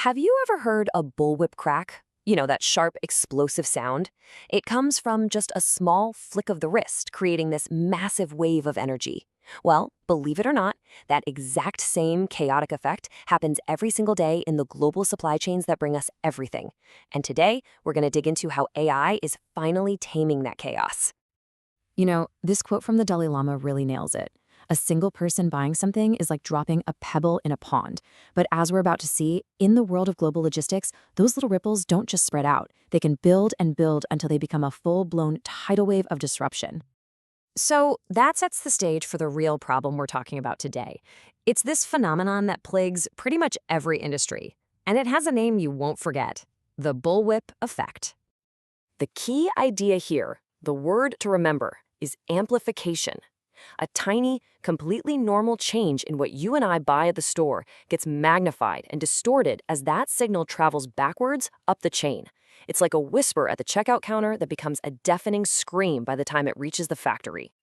Have you ever heard a bullwhip crack? You know, that sharp, explosive sound? It comes from just a small flick of the wrist, creating this massive wave of energy. Well, believe it or not, that exact same chaotic effect happens every single day in the global supply chains that bring us everything. And today, we're going to dig into how AI is finally taming that chaos. You know, this quote from the Dalai Lama really nails it. A single person buying something is like dropping a pebble in a pond. But as we're about to see, in the world of global logistics, those little ripples don't just spread out. They can build and build until they become a full-blown tidal wave of disruption. So that sets the stage for the real problem we're talking about today. It's this phenomenon that plagues pretty much every industry. And it has a name you won't forget: the bullwhip effect. The key idea here, the word to remember, is amplification. A tiny, completely normal change in what you and I buy at the store gets magnified and distorted as that signal travels backwards up the chain. It's like a whisper at the checkout counter that becomes a deafening scream by the time it reaches the factory.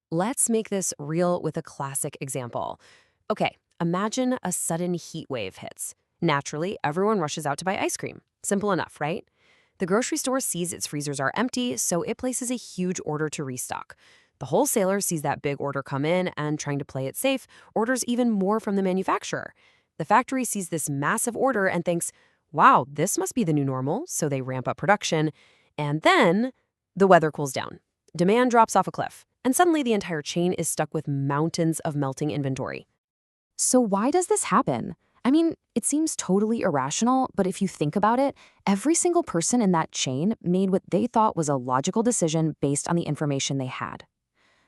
Let's make this real with a classic example. Okay, imagine a sudden heat wave hits. Naturally, everyone rushes out to buy ice cream. Simple enough, right? The grocery store sees its freezers are empty, so it places a huge order to restock. The wholesaler sees that big order come in and, trying to play it safe, orders even more from the manufacturer. The factory sees this massive order and thinks, wow, this must be the new normal, so they ramp up production. And then the weather cools down. Demand drops off a cliff, and suddenly the entire chain is stuck with mountains of melting inventory. So why does this happen? I mean, it seems totally irrational, but if you think about it, every single person in that chain made what they thought was a logical decision based on the information they had.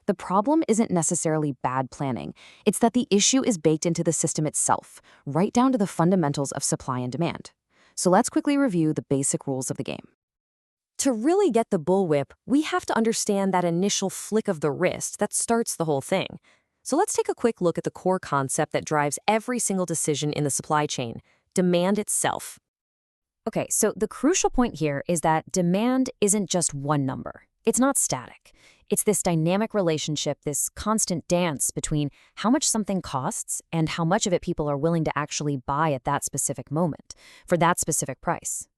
The problem isn't necessarily bad planning. It's that the issue is baked into the system itself, right down to the fundamentals of supply and demand. So let's quickly review the basic rules of the game. To really get the bullwhip, we have to understand that initial flick of the wrist that starts the whole thing. So let's take a quick look at the core concept that drives every single decision in the supply chain: demand itself. Okay, so the crucial point here is that demand isn't just one number. It's not static. It's this dynamic relationship, this constant dance between how much something costs and how much of it people are willing to actually buy at that specific moment, for that specific price.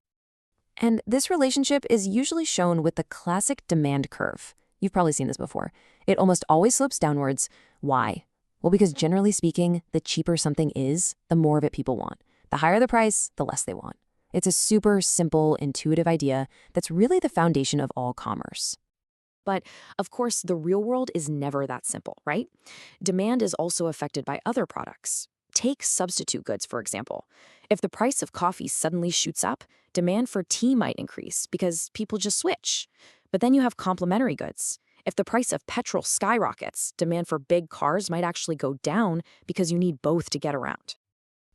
And this relationship is usually shown with the classic demand curve. You've probably seen this before. It almost always slopes downwards. Why? Well, because generally speaking, the cheaper something is, the more of it people want. The higher the price, the less they want. It's a super simple, intuitive idea that's really the foundation of all commerce. But, of course, the real world is never that simple, right? Demand is also affected by other products. Take substitute goods, for example. If the price of coffee suddenly shoots up, demand for tea might increase because people just switch. But then you have complementary goods. If the price of petrol skyrockets, demand for big cars might actually go down because you need both to get around.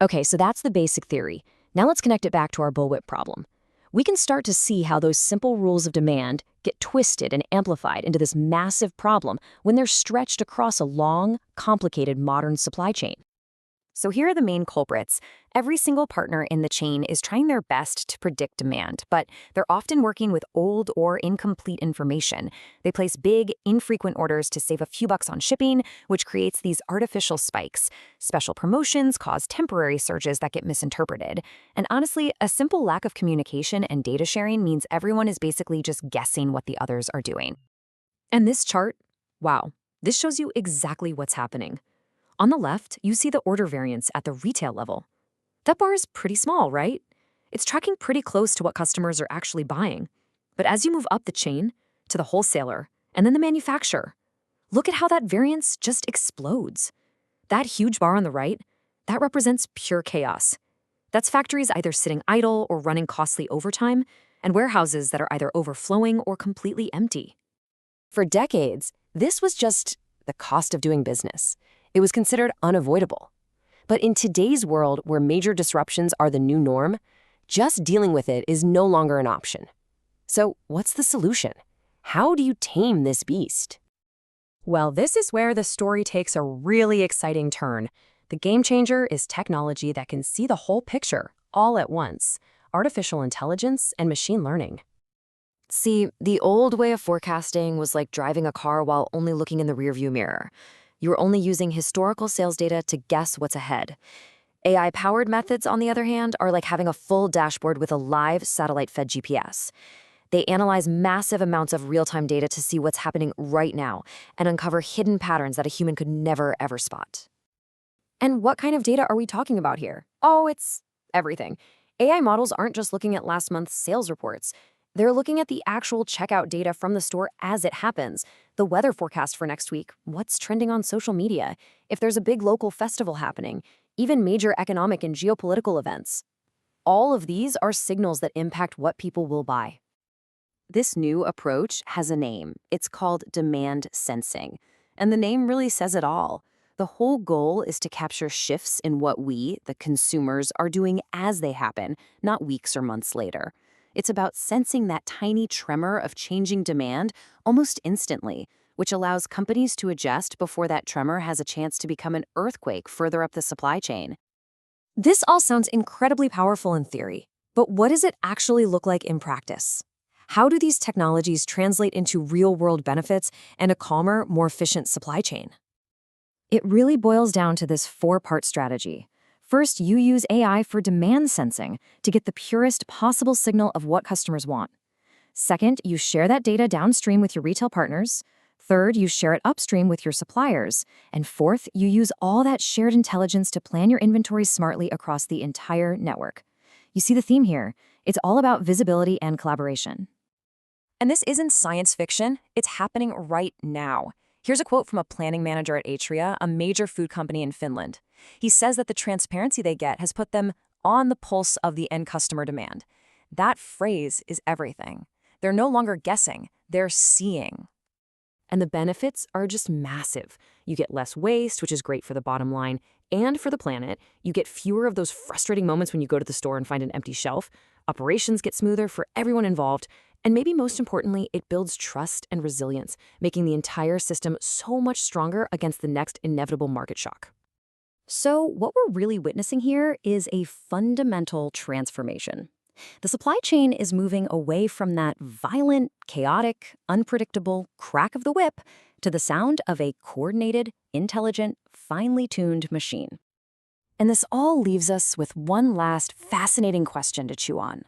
Okay, so that's the basic theory. Now let's connect it back to our bullwhip problem. We can start to see how those simple rules of demand get twisted and amplified into this massive problem when they're stretched across a long, complicated modern supply chain. So here are the main culprits. Every single partner in the chain is trying their best to predict demand, but they're often working with old or incomplete information. They place big, infrequent orders to save a few bucks on shipping, which creates these artificial spikes. Special promotions cause temporary surges that get misinterpreted. And honestly, a simple lack of communication and data sharing means everyone is basically just guessing what the others are doing. And this chart, wow, this shows you exactly what's happening. On the left, you see the order variance at the retail level. That bar is pretty small, right? It's tracking pretty close to what customers are actually buying. But as you move up the chain, to the wholesaler, and then the manufacturer, look at how that variance just explodes. That huge bar on the right, that represents pure chaos. That's factories either sitting idle or running costly overtime, and warehouses that are either overflowing or completely empty. For decades, this was just the cost of doing business. It was considered unavoidable. But in today's world, where major disruptions are the new norm, just dealing with it is no longer an option. So what's the solution? How do you tame this beast? Well, this is where the story takes a really exciting turn. The game changer is technology that can see the whole picture, all at once: artificial intelligence and machine learning. See, the old way of forecasting was like driving a car while only looking in the rearview mirror. You were only using historical sales data to guess what's ahead. AI-powered methods, on the other hand, are like having a full dashboard with a live satellite-fed GPS. They analyze massive amounts of real-time data to see what's happening right now and uncover hidden patterns that a human could never, ever spot. And what kind of data are we talking about here? Oh, it's everything. AI models aren't just looking at last month's sales reports. They're looking at the actual checkout data from the store as it happens, the weather forecast for next week, what's trending on social media, if there's a big local festival happening, even major economic and geopolitical events. All of these are signals that impact what people will buy. This new approach has a name. It's called demand sensing. And the name really says it all. The whole goal is to capture shifts in what we, the consumers, are doing as they happen, not weeks or months later. It's about sensing that tiny tremor of changing demand almost instantly, which allows companies to adjust before that tremor has a chance to become an earthquake further up the supply chain. This all sounds incredibly powerful in theory, but what does it actually look like in practice? How do these technologies translate into real-world benefits and a calmer, more efficient supply chain? It really boils down to this four-part strategy. First, you use AI for demand sensing to get the purest possible signal of what customers want. Second, you share that data downstream with your retail partners. Third, you share it upstream with your suppliers. And fourth, you use all that shared intelligence to plan your inventory smartly across the entire network. You see the theme here. It's all about visibility and collaboration. And this isn't science fiction. It's happening right now. Here's a quote from a planning manager at Atria, a major food company in Finland. He says that the transparency they get has put them on the pulse of the end customer demand. That phrase is everything. They're no longer guessing, they're seeing. And the benefits are just massive. You get less waste, which is great for the bottom line, and for the planet. You get fewer of those frustrating moments when you go to the store and find an empty shelf. Operations get smoother for everyone involved. And maybe most importantly, it builds trust and resilience, making the entire system so much stronger against the next inevitable market shock. So what we're really witnessing here is a fundamental transformation. The supply chain is moving away from that violent, chaotic, unpredictable crack of the whip to the sound of a coordinated, intelligent, finely tuned machine. And this all leaves us with one last fascinating question to chew on.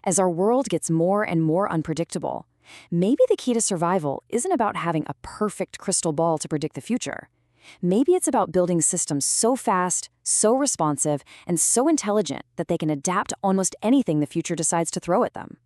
As our world gets more and more unpredictable, maybe the key to survival isn't about having a perfect crystal ball to predict the future. Maybe it's about building systems so fast, so responsive, and so intelligent that they can adapt to almost anything the future decides to throw at them.